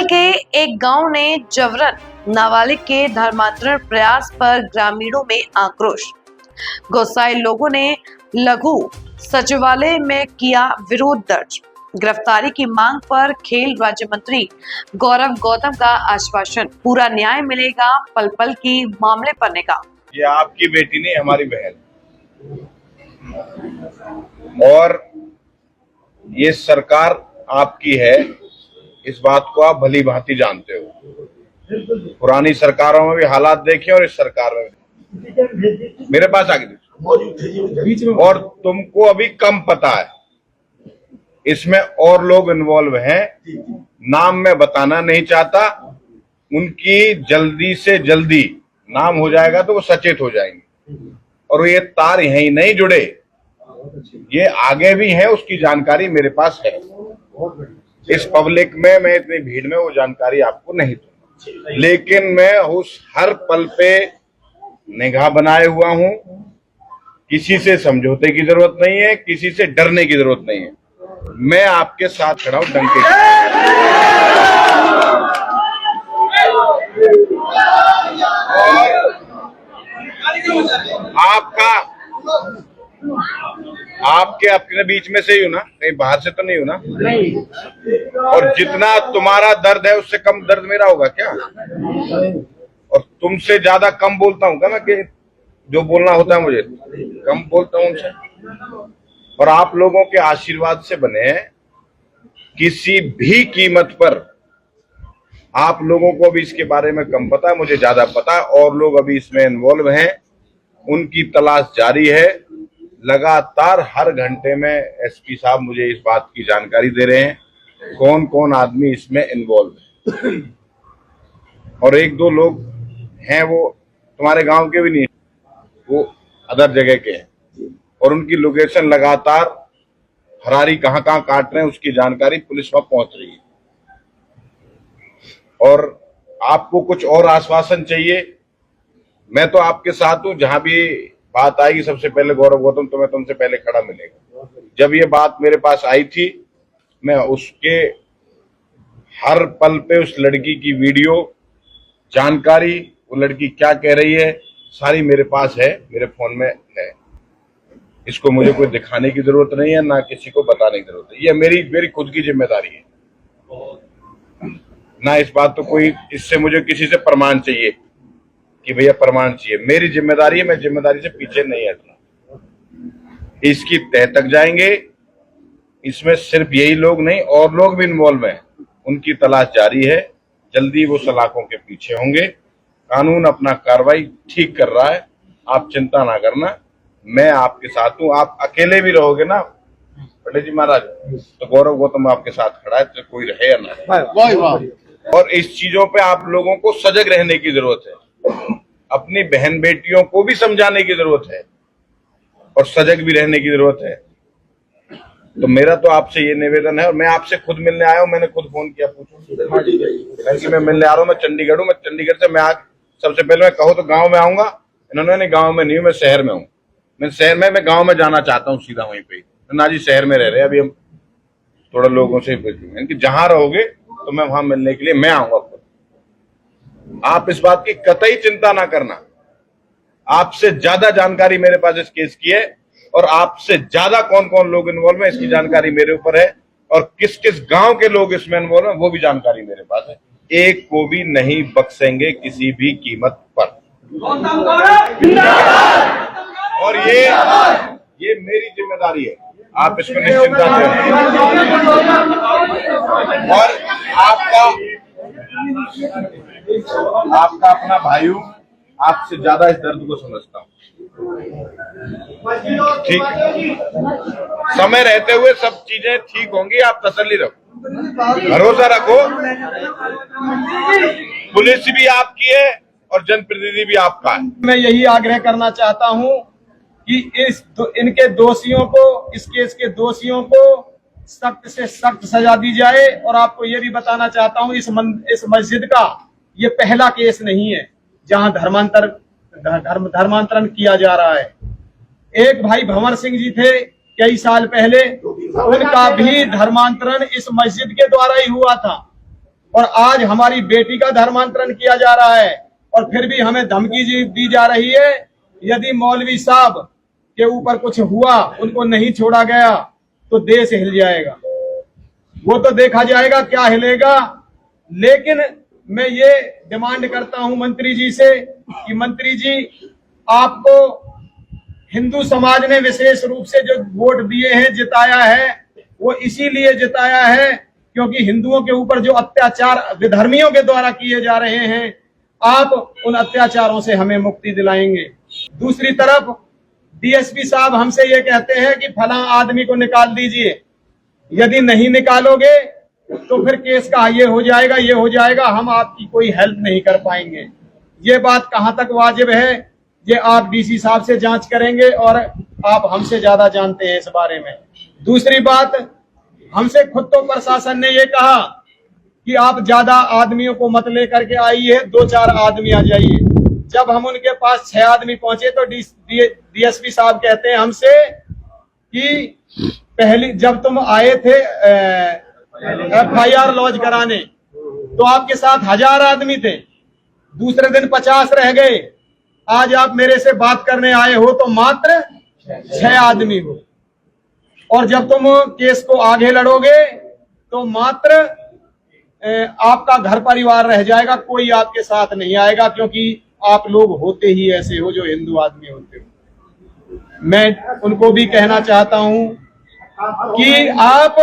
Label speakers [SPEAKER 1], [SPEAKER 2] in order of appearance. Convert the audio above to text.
[SPEAKER 1] के एक गांव ने जबरन नाबालिग के धर्मांतरण प्रयास पर ग्रामीणों में आक्रोश। गुस्साए लोगों ने लघु सचिवालय में किया विरोध दर्ज। गिरफ्तारी की मांग पर खेल राज्य मंत्री गौरव गौतम का आश्वासन, पूरा न्याय मिलेगा, पल पल की मामले पर निगाह।
[SPEAKER 2] ये आपकी बेटी नहीं, हमारी बहन, और ये सरकार आपकी है, इस बात को आप भली भांति जानते हो। पुरानी सरकारों में भी हालात देखे और इस सरकार में भी। मेरे पास आगे और तुमको अभी कम पता है, इसमें और लोग इन्वॉल्व हैं, नाम मैं बताना नहीं चाहता। उनकी जल्दी से जल्दी नाम हो जाएगा तो वो सचेत हो जाएंगे। और ये तार यहीं नहीं जुड़े, ये आगे भी है, उसकी जानकारी मेरे पास है। इस पब्लिक में, मैं इतनी भीड़ में वो जानकारी आपको नहीं दूंगा, लेकिन मैं उस हर पल पे निगाह बनाए हुआ हूं। किसी से समझौते की जरूरत नहीं है, किसी से डरने की जरूरत नहीं है। मैं आपके साथ खड़ा हूं डंके से। आपके अपने बीच में से ही हूं ना, कहीं बाहर से तो नहीं हूं ना? नहीं। और जितना तुम्हारा दर्द है उससे कम दर्द मेरा होगा क्या? और तुमसे ज्यादा कम बोलता हूं क्या मैं? कि जो बोलना होता है मुझे कम बोलता हूं उनसे। और आप लोगों के आशीर्वाद से बने हैं। किसी भी कीमत पर आप लोगों को भी इसके बारे में कम पता है, मुझे ज्यादा पता है। और लोग अभी इसमें इन्वॉल्व हैं, उनकी तलाश जारी है। लगातार हर घंटे में एसपी साहब मुझे इस बात की जानकारी दे रहे हैं कौन कौन आदमी इसमें इन्वॉल्व है। और एक दो लोग हैं, वो तुम्हारे गांव के भी नहीं, वो अदर जगह के हैं। और उनकी लोकेशन लगातार फरारी कहां कहां काट रहे हैं, उसकी जानकारी पुलिस वहां पहुंच रही है। और आपको कुछ और आश्वासन चाहिए, मैं तो आपके साथ हूं। जहां भी बात आएगी, सबसे पहले गौरव गौतम तुम्हें तुमसे पहले खड़ा मिलेगा। जब ये बात मेरे पास आई थी, मैं उसके हर पल पे उस लड़की की वीडियो, जानकारी, वो लड़की क्या कह रही है, सारी मेरे पास है, मेरे फोन में है। इसको मुझे कोई दिखाने की जरूरत नहीं है, ना किसी को बताने की जरूरत है। ये मेरी खुद की जिम्मेदारी है ना। इस बात तो कोई, इससे मुझे किसी से प्रमाण चाहिए कि भैया प्रमाण चाहिए, मेरी जिम्मेदारी है। मैं जिम्मेदारी से पीछे नहीं हटना। इसकी तह तक जाएंगे। इसमें सिर्फ यही लोग नहीं, और लोग भी इन्वॉल्व हैं। उनकी तलाश जारी है। जल्दी वो सलाखों के पीछे होंगे। कानून अपना कार्रवाई ठीक कर रहा है, आप चिंता ना करना। मैं आपके साथ हूं। आप अकेले भी रहोगे ना पंडित जी महाराज, तो गौरव गौतम आपके साथ खड़ा है, तो कोई रहे या ना रहे। और इस चीजों पे आप लोगों को सजग रहने की जरूरत है। अपनी बहन बेटियों को भी समझाने की जरूरत है और सजग भी रहने की जरूरत है। तो मेरा तो आपसे ये निवेदन है। और मैं आपसे खुद मिलने आया हूं, मैंने खुद फोन किया, पूछो कि मैं मिलने आ रहा हूं। मैं चंडीगढ़ हूं, मैं चंडीगढ़ से मैं आज सबसे पहले मैं कहूँ तो गांव में आऊंगा। इन्होंने नहीं, गांव में नहीं हूं, मैं शहर में हूं। मैं शहर में, मैं गांव में जाना चाहता हूं सीधा वहीं पे। ना जी शहर में रह रहे, अभी हम थोड़ा लोगों से जहां रहोगे तो मैं वहां मिलने के लिए मैं आऊंगा। आप इस बात की कतई चिंता ना करना। आपसे ज्यादा जानकारी मेरे पास इस केस की है, और आपसे ज्यादा कौन कौन लोग इन्वॉल्व है इसकी जानकारी मेरे ऊपर है। और किस किस गांव के लोग इसमें इन्वॉल्व है वो भी जानकारी मेरे पास है। एक को भी नहीं बख्शेंगे किसी भी कीमत पर। और ये मेरी जिम्मेदारी है, आप इसको निश्चिंता करें। और आपका अपना भाई हूं, आपसे ज्यादा इस दर्द को समझता हूं। ठीक, समय रहते हुए सब चीजें ठीक होंगी, आप तसल्ली रखो, भरोसा रखो। पुलिस भी आपकी है और जनप्रतिनिधि भी आपका है।
[SPEAKER 3] मैं यही आग्रह करना चाहता हूं कि इनके दोषियों को, इस केस के दोषियों को सख्त से सख्त सजा दी जाए। और आपको ये भी बताना चाहता हूं, इस मस्जिद का ये पहला केस नहीं है जहां धर्मांतरण किया जा रहा है। एक भाई भंवर सिंह जी थे कई साल पहले, उनका भी धर्मांतरण इस मस्जिद के द्वारा ही हुआ था। और आज हमारी बेटी का धर्मांतरण किया जा रहा है, और फिर भी हमें धमकी दी जा रही है यदि मौलवी साहब के ऊपर कुछ हुआ, उनको नहीं छोड़ा गया तो देश हिल जाएगा। वो तो देखा जाएगा क्या हिलेगा। लेकिन मैं ये डिमांड करता हूं मंत्री जी से कि मंत्री जी, आपको हिंदू समाज ने विशेष रूप से जो वोट दिए हैं, जिताया है, वो इसीलिए जिताया है क्योंकि हिंदुओं के ऊपर जो अत्याचार विधर्मियों के द्वारा किए जा रहे हैं, आप उन अत्याचारों से हमें मुक्ति दिलाएंगे। दूसरी तरफ डीएसपी साहब हमसे ये कहते हैं कि फला आदमी को निकाल दीजिए, यदि नहीं निकालोगे तो फिर केस का ये हो जाएगा, हम आपकी कोई हेल्प नहीं कर पाएंगे। ये बात कहां तक वाजिब है, ये आप डीसी साहब से जांच करेंगे और आप हमसे ज्यादा जानते हैं इस बारे में। दूसरी बात, हमसे खुद तो प्रशासन ने ये कहा कि आप ज्यादा आदमियों को मत लेकर के आइए, 2-4 आदमी आ जाइए। जब हम उनके पास 6 आदमी पहुंचे तो डीएसपी साहब कहते हैं हमसे कि पहली जब तुम आए थे FIR लॉन्च कराने तो आपके साथ 1000 आदमी थे, दूसरे दिन 50 रह गए, आज आप मेरे से बात करने आए हो तो मात्र 6 आदमी हो, और जब तुम केस को आगे लड़ोगे तो मात्र आपका घर परिवार रह जाएगा, कोई आपके साथ नहीं आएगा, क्योंकि आप लोग होते ही ऐसे हो जो हिंदू आदमी होते हो। मैं उनको भी कहना चाहता हूं कि आप